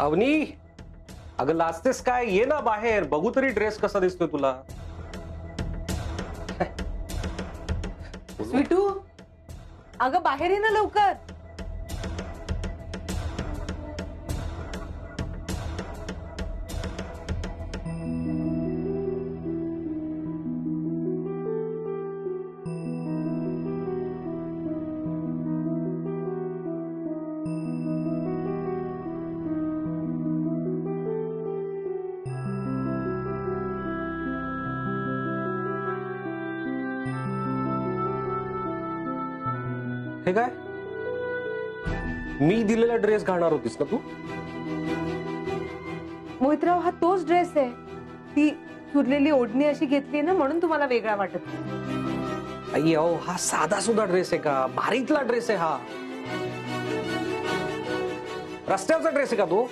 अवनी, अगं लाजतेस काय? ये ना बाहेर, बघू तरी ड्रेस कसा दिसतोय तुला. स्वीटू, अगं बाहेर ये ना लवकर. हे काय? मी दिलेला ड्रेस घालणार होतीस ना तू? मोहितराव, हा तोच ड्रेस आहे. ती चुरलेली ओढणी अशी घेतली ना, म्हणून तुम्हाला वेगळा वाटत. आई अहो, हा साधा सुद्धा ड्रेस आहे का? भारीतला ड्रेस आहे हा. रस्त्याचा ड्रेस आहे का तो?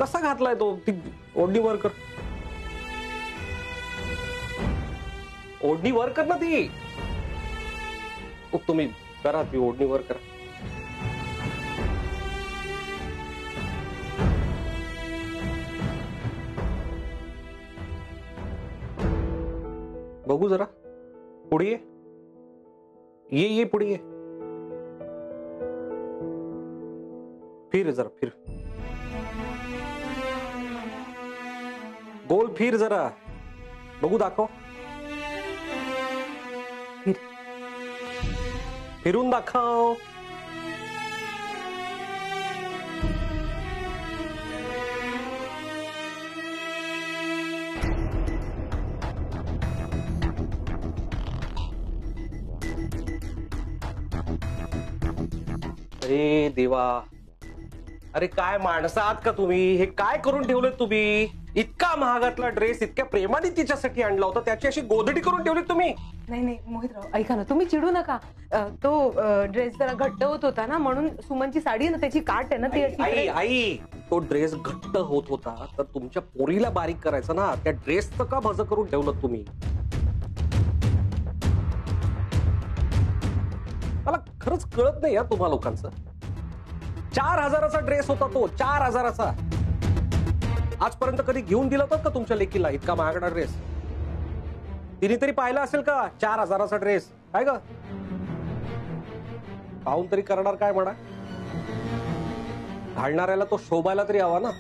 कसा घातलाय तो? ती ओढणी वर कर, ओढणी वर कर ना ती. तुम्ही करा ती ओढणी वर करा. बघू जरा, पुढे ये पुढे ये. फिर जरा, फिर गोल फिर जरा, बघू दाखव. फिरून दाखव. अरे देवा, अरे काय माणसं आहात का तुम्ही? हे काय करून ठेवलेत तुम्ही? इतका महागातला ड्रेस इतक्या प्रेमाने तिच्यासाठी आणला होता, त्याची अशी गोधडी करून ठेवली तुम्ही. नाही नाही मोहितराव, ऐका ना, तुम्ही चिडू नका. तो ड्रेस जरा घट्ट होत होता ना, म्हणून सुमनची साडी ना, त्याची काट आहे ना ती. आई, तो ड्रेस घट्ट होत होता तर तुमच्या पोरीला बारीक करायचं ना, त्या ड्रेसचं का भज करून ठेवलं तुम्ही? मला खरंच कळत नाही या तुम्हा लोकांचं. 4000चा ड्रेस होता तो, 4000चा. आजपर्यंत कधी घेऊन दिला होता का तुमच्या लेकीला इतका महागडा ड्रेस? तिने तरी पाहिला असेल का 4000चा ड्रेस? काय ग, पाहून तरी करणार काय म्हणा? घालणाऱ्याला तो शोभायला तरी हवा ना.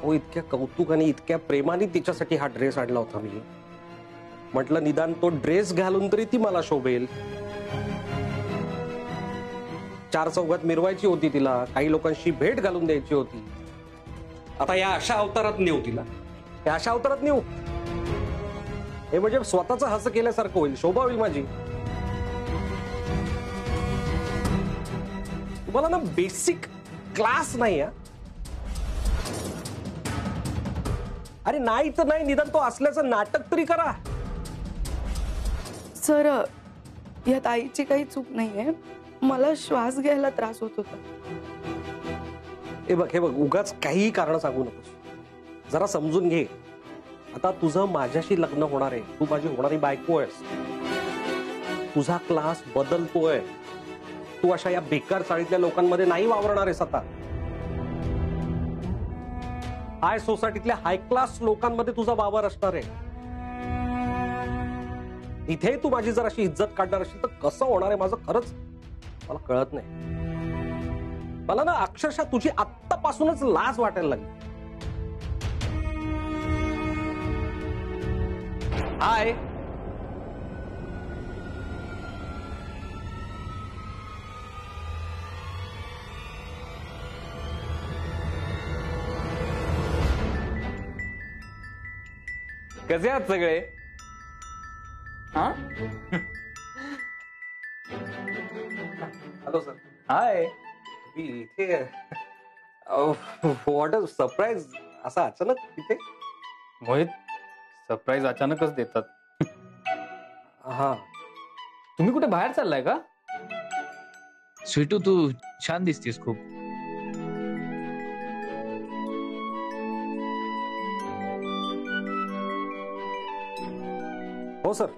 हो, इतक्या कौतुकाने इतक्या प्रेमाने तिच्यासाठी हा ड्रेस आणला होता मी. म्हटलं निदान तो ड्रेस घालून तरी ती मला शोभेल. 4 चौघात मिरवायची होती तिला, काही लोकांशी भेट घालून द्यायची होती. आता या अशा अवतारात नेऊ तिला, या अशा अवतारात नेऊ? हे म्हणजे स्वतःच हस केल्यासारखं होईल, शोभा होईल माझी. तुम्हाला ना बेसिक क्लास नाही. अरे नाही तर नाही, निदान तो असल्याचं नाटक तरी करा. सर, यात आईची काही चूक नाहीये. मला श्वास घ्यायला त्रास होत होता. हे बघ, उगाच काही कारण सांगू नकोस. जरा समजून घे. आता तुझं माझ्याशी लग्न होणार आहे, तू माझी होणारी बायको आहेस. तुझा क्लास बदलतोय. तू अशा या बेकार चाळीतल्या लोकांमध्ये नाही वावरणार आहेस. आता हाय सोसायटीतल्या हाय क्लास लोकांमध्ये तुझा वावर असणार आहे. इथे तू माझी जर अशी इज्जत काढणार असेल तर कसं होणार आहे माझं, खरंच मला कळत नाही. मला ना अक्षरशः तुझी आत्तापासूनच लाज वाटायला लागली. हाय, कसे आहात सगळे? Hello sir. हाय. इथे व्हॉट अ सरप्राईज. असं अचानक तिथे? मोहित, सरप्राईज अचानकच देतात. हा, तुम्ही कुठे बाहेर चाललाय का? स्वीटू, तू छान दिसतीस खूप. हो सर,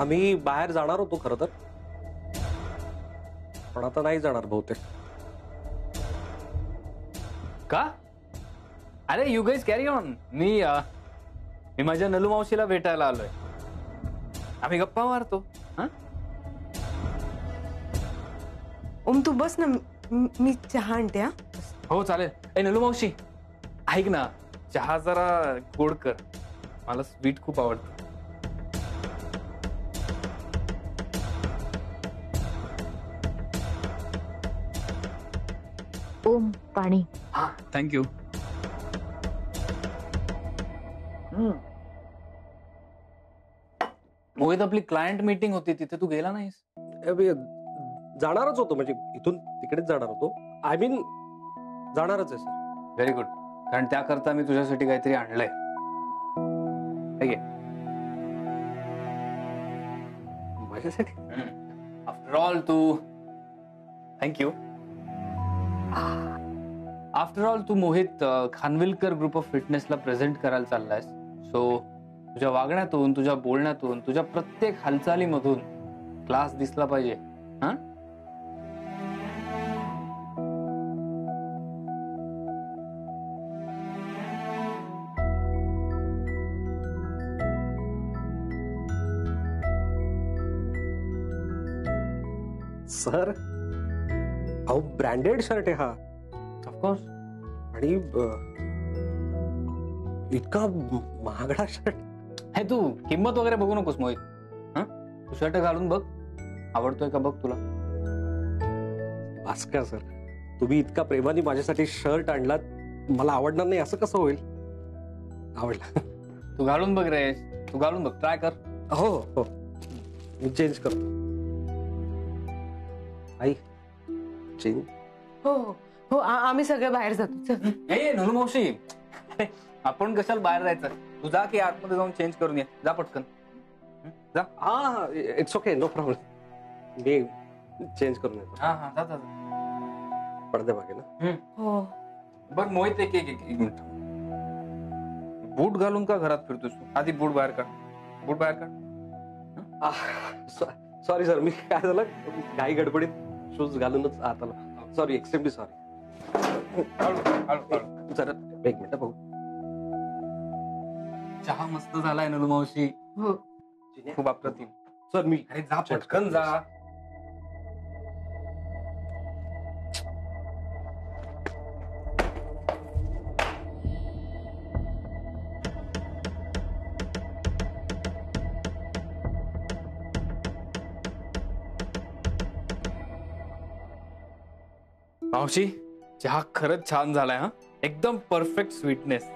आम्ही बाहेर जाणार होतो खरं तर. पण आता नाही जाणार बहुतेक. का? अरे यू गाईज कॅरी ऑन. मी माझ्या नलू मावशीला भेटायला आलोय. आम्ही गप्पा मारतो. ओम तू बस ना, मी चहा आणते. हा हो चालेल. ए नलू मावशी, ऐक ना, चहा जरा गोड कर. मला स्वीट खूप आवडतं. ओम पाणी. थँक्यू. मोहित, आपली क्लायंट मीटिंग होती, तिथे तू गेला नाहीस? जाणारच होतो, म्हणजे इथून तिकडेच जाणार होतो. आय मीन जाणारच आहे सर. Very good. कारण त्याकरता मी तुझ्यासाठी काहीतरी आणलंय. ठीक आहे. माझ्यासाठी? आफ्टर ऑल तू थँक्यू. आफ्टर ऑल तू मोहित खानविलकर ग्रुप ऑफ फिटनेसला प्रेझेंट करायला चाललायस. सो तुझ्या वागण्यातून, तुझ्या बोलण्यातून, तुझ्या प्रत्येक हालचालीमधून क्लास दिसला पाहिजे. हा सर, अहो ब्रँडेड शर्ट आहे हा. ऑफकोर्स. आणि इतका महागडा शर्ट. हे तू किंमत वगैरे बघू नकोस मोहित. तू शर्ट घालून बघ, आवडतोय का बघ तुला. भास्कर सर, तुम्ही इतका प्रेमाने माझ्यासाठी शर्ट आणलात, मला आवडणार नाही असं कसं होईल? आवडला. तू घालून बघ रे, तू घालून बघ, ट्राय कर. हो हो, मी चेंज करतो. I change. हो हो हो, आम्ही सगळे बाहेर जातो. चल. ए नलू मावशी, अरे, आपण कशाला बाहेर जायचं? तू जा की आतमध्ये जाऊन चेंज करून ये. जा पटकन. जा. हा, इट्स ओके, नो प्रॉब्लेम. मी चेंज करून येतो. हा हा, जा जा. पडदे मागे ना. हो. बर मोहित, एक एक एक एक मिनिट. बूट घालून का घरात फिरतोस तू? आधी बूट बाहेर काढ. बूट बाहेर काढ. सॉरी सर, मी काय झालं, काही गडबडीत शूज घालूनच आत आलो. Sorry, extremely sorry. जरा एक मिनिट बघू. चहा मस्त झालाय नलू मावशी. हो. खूप अप्रतिम. सर मी अरे जा पटकन जा. मावशी, चहा खरंच छान झालाय. हा, एकदम परफेक्ट स्वीटनेस.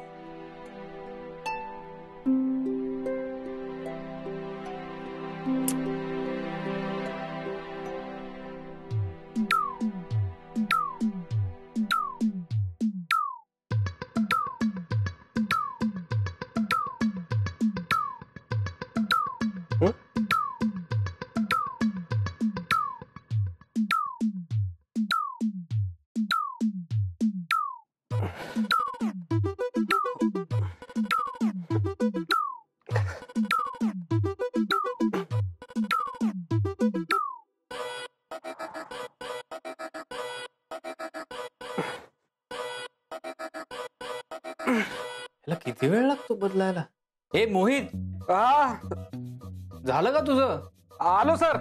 ह्याला किती वेळ लागतो बदलायला? ए मोहित, झालं का तुझं? आलो सर.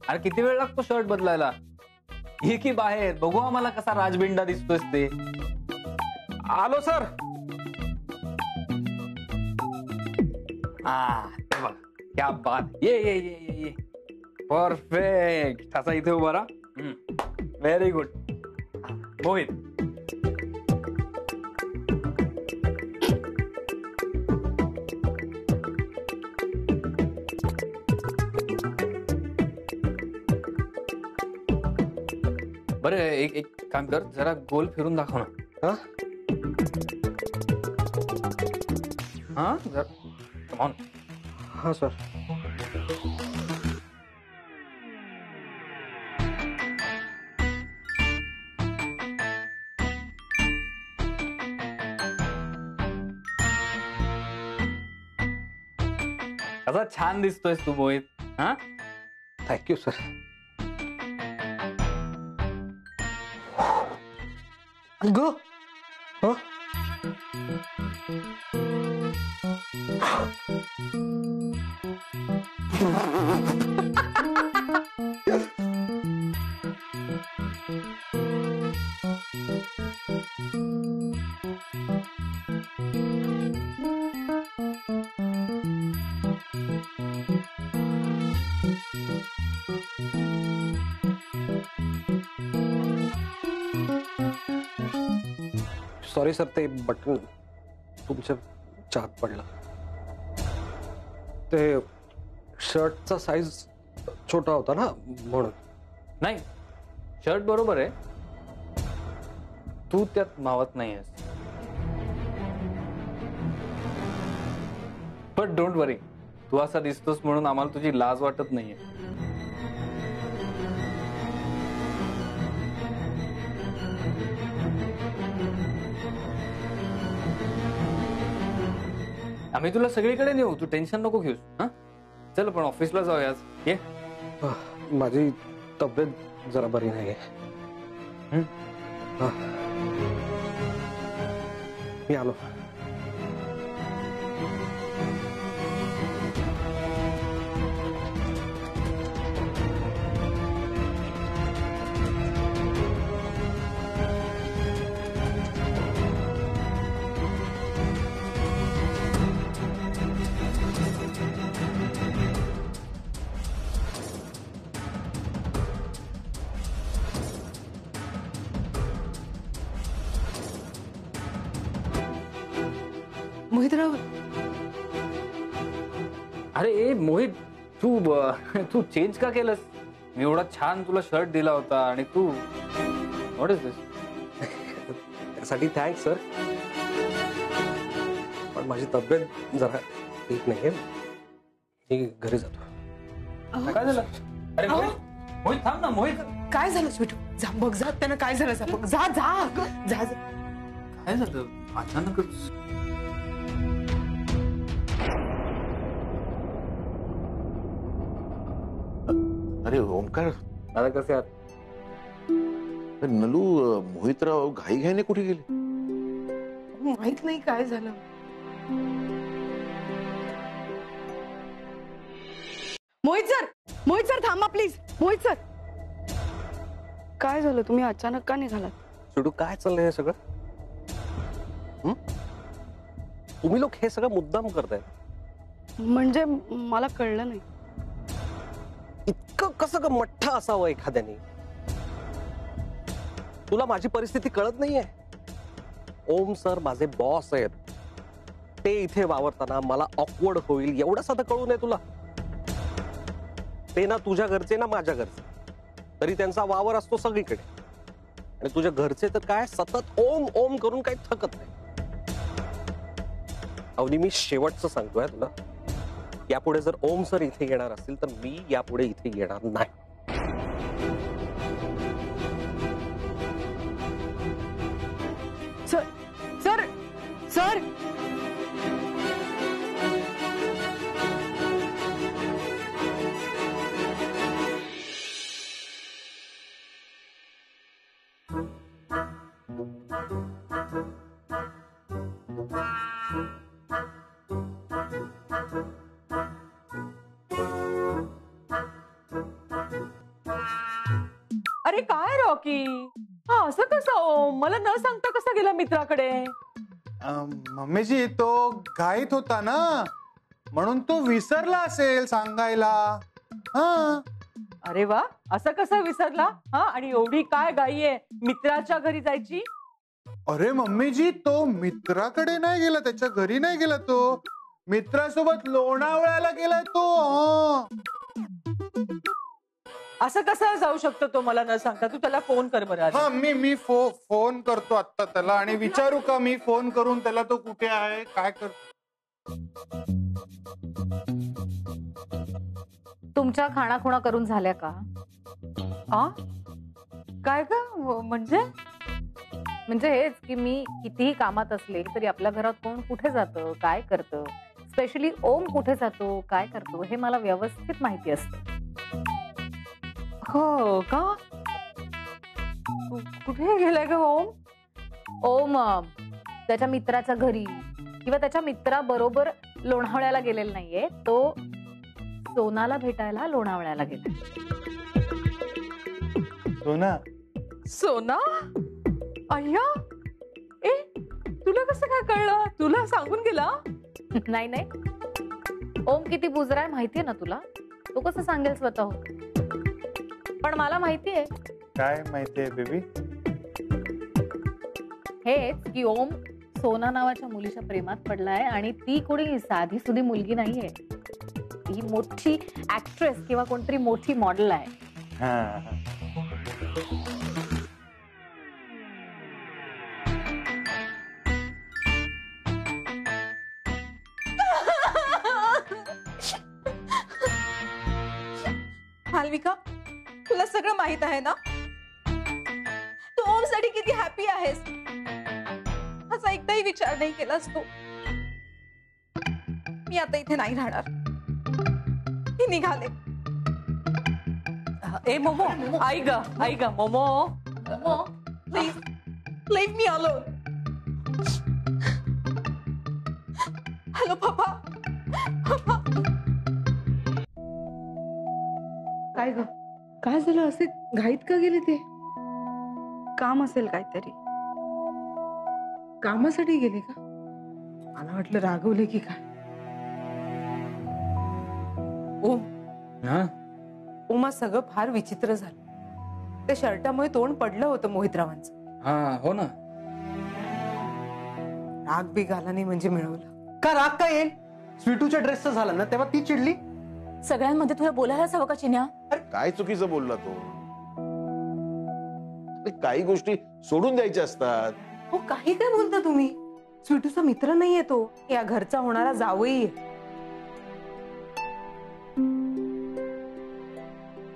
अरे किती वेळ लागतो शर्ट बदलायला? ये की बाहेर बघू आम्हाला कसा राजबिंडा दिसतोय ते. आलो सर. बघ, क्या बात. ये ये ये ये ये. परफेक्ट. असा इथे उभा राहा. Very good. मोहित, बरं एक काम कर, जरा गोल फिरून दाखव ना. हा जरा, कम ऑन. हा सर. कसा छान दिसतोयस तू मोहित. हा, थँक्यू सर. ग हं? सॉरी सर, ते बटन तुमच्या चहात पडलं. ते शर्टचा साईज छोटा होता ना म्हणून. नाही, शर्ट बरोबर आहे, तू त्यात मावत नाहीयेस. बट डोंट वरी, तू असा दिसतोस म्हणून आम्हाला तुझी लाज वाटत नाहीये. आम्ही तुला सगळीकडे नेऊ, तू टेन्शन नको घेऊस. हा, चल आपण ऑफिसला जाऊया आज. ये. माझी तब्येत जरा बरी नाहीये. मी आलो. मोहितराव, अरे ए मोहित, तू चेंज का केलंस? मी एवढा छान तुला शर्ट दिला होता आणि तू व्हॉट इज दिस? त्यासाठी थँक्स सर, पण माझी तब्येत जरा ठीक नाहीये. मी घरी जातो. काय झालं? अरे मोहित, मोहित थांब ना. मोहित, काय झालं स्वीटू? जा बघ, जा त्यांना काय झालं, जा बघ, जा जा अगं, जा जा. काय झालं अचानकच? अरे ओमकार, आता कसे आहात? नलू मोहितराव घाई घाईने कुठे गेले? माहित नाही काय झालं. मोहित सर थांबा प्लीज. मोहित सर, काय झालं? तुम्ही अचानक का निघालात? शेडू, काय चाललंय हे सगळं? तुम्ही लोक हे सगळं मुद्दाम करताय? म्हणजे मला कळलं नाही. इतकं कसं का मठ्ठ असावं एखाद्याने? तुला माझी परिस्थिती कळत नाहीये? ओम सर माझे बॉस आहेत. ते इथे वावरताना मला ऑकवर्ड होईल एवढं साधं कळू नये तुला? ते ना तुझ्या घरचे ना माझ्या घरचे, तरी त्यांचा वावर असतो सगळीकडे. आणि तुझ्या घरचे तर काय सतत ओम ओम करून काही थकत नाही. अवनी, मी शेवटचं सांगतोय तुला, यापुढे जर ओम सर इथे येणार असतील तर मी यापुढे इथे येणार नाही. सर सर सर अरे काय रॉकी, हा असं कसं? मला न सांगता कसा गेला मित्राकडे? मम्मीजी, तो घाईत होता ना, म्हणून तो विसरला असेल सांगायला. हा. अरे वा, असं कसं विसरला? हा, आणि एवढी काय घाई आहे मित्राच्या घरी जायची? अरे मम्मीजी, तो मित्राकडे नाही गेला, त्याच्या घरी नाही गेला, तो मित्रासोबत लोणावळ्याला गेलाय तो. असं कसं जाऊ शकतो तो मला न सांगता? तू त्याला फोन कर बरं आधी. हा, मी फोन करतो आता त्याला आणि विचारू का मी फोन करून त्याला तो कुठे आहे काय करतो. तुमच्या खाणाखुणा करून झाल्या का? आ? काय का म्हणजे? म्हणजे हेच की मी कितीही कामात असले तरी आपल्या घरात कोण कुठे जातं, काय करतं, स्पेशली ओम कुठे जातो, काय करतो हे मला व्यवस्थित माहिती असतं. हो का? कुठे गेलाय ग ओम? ओम त्याच्या मित्राच्या घरी किंवा त्याच्या मित्राबरोबर लोणावळ्याला गेलेला नाहीये. तो सोनाला भेटायला लोणावळ्याला गेला. सोना सोना? अय्या, ए तुला कसं काय कळलं? तुला सांगून गेला? नाही नाही, ओम किती बुजरा आहे माहितीये ना तुला. तो कसं सांगेल स्वतः. पण मला माहितीये. काय माहितीये बेबी? हेच की ओम सोना नावाच्या मुलीच्या प्रेमात पडलाय आणि ती कोणी साधी सुधी मुलगी नाहीये. ती मोठी ऍक्ट्रेस किंवा कोणतरी मोठी मॉडेल आहे. हा. मालविका, तुला सगळं माहित आहे ना? तू ओम साठी किती हॅपी आहेस. असा एकदाही विचार नाही केलास तू. मी आता इथे नाही राहणार. मी निघाले. ए मोमो, आई ग momo. Please leave me alone. Hello पप्पा. काय ग, काय झालं? असे घाईत का गेले ते? काम असेल काहीतरी. कामासाठी गेले का? मला वाटलं रागवले की काय. ओम, हा ओमा सगळं फार विचित्र झालं. त्या शर्टामुळे तोंड पडलं होतं मोहितरावांचं. हा हो ना. राग बी आला नाही म्हणजे मिळवलं. का राग काय येईल? स्वीटूच्या ड्रेसचं झालं ना तेव्हा ती चिडली. सगळ्यांमध्ये तुला बोलायलाच हवं का चिन्या? काय चुकीचं बोलला तो? काही गोष्टी सोडून द्यायच्या असतात. हो, काही काय बोलता तुम्ही? स्वीटूचा मित्र नाहीये तो, या घरचा होणारा जावई आहे.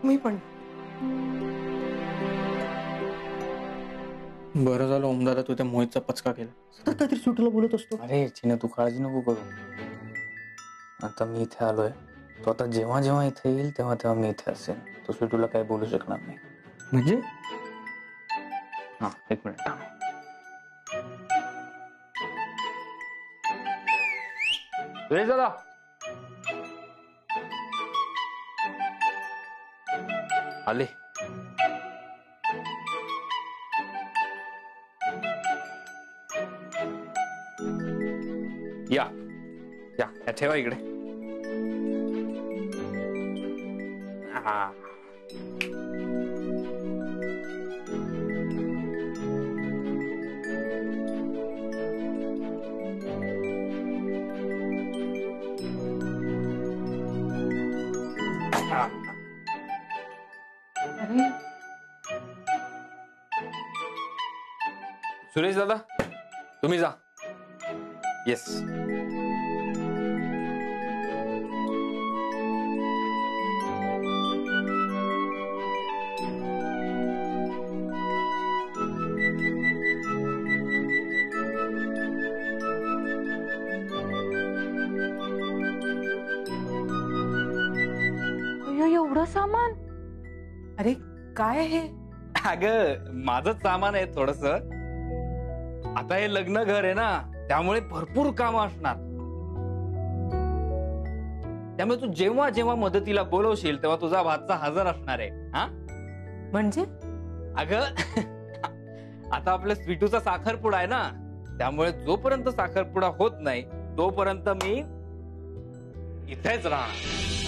मी पण. बरं झालं ओमदादा तू त्या मोहितचा पचका केला. सतत काहीतरी स्वीटूला बोलत असतो. अरे चिन्ह, तू काळजी नको करू. आता मी इथे आलोय. तो आता जेव्हा जेव्हा इथे येईल तेव्हा तेव्हा मी इथे असेल. तो स्वीटूला काही बोलू शकणार नाही. म्हणजे हा, एक मिनिट. सुरेश दादा, आले. या या या, ठेवा इकडे. हा, अरे सुरेश दादा तुम्ही जा. येस. एवढं सामान? अरे काय आहे? अगं माझंच सामान आहे थोडस. आता हे लग्न घर आहे ना, त्यामुळे भरपूर काम असणार. त्यामुळे तू जेव्हा जेव्हा मदतीला बोलवशील तेव्हा तुझा भातचा हजर असणार आहे. हा म्हणजे? अगं आता आपल्या स्वीटूचा साखरपुडा आहे ना, त्यामुळे जोपर्यंत साखरपुडा होत नाही तोपर्यंत मी इथेच राहणार.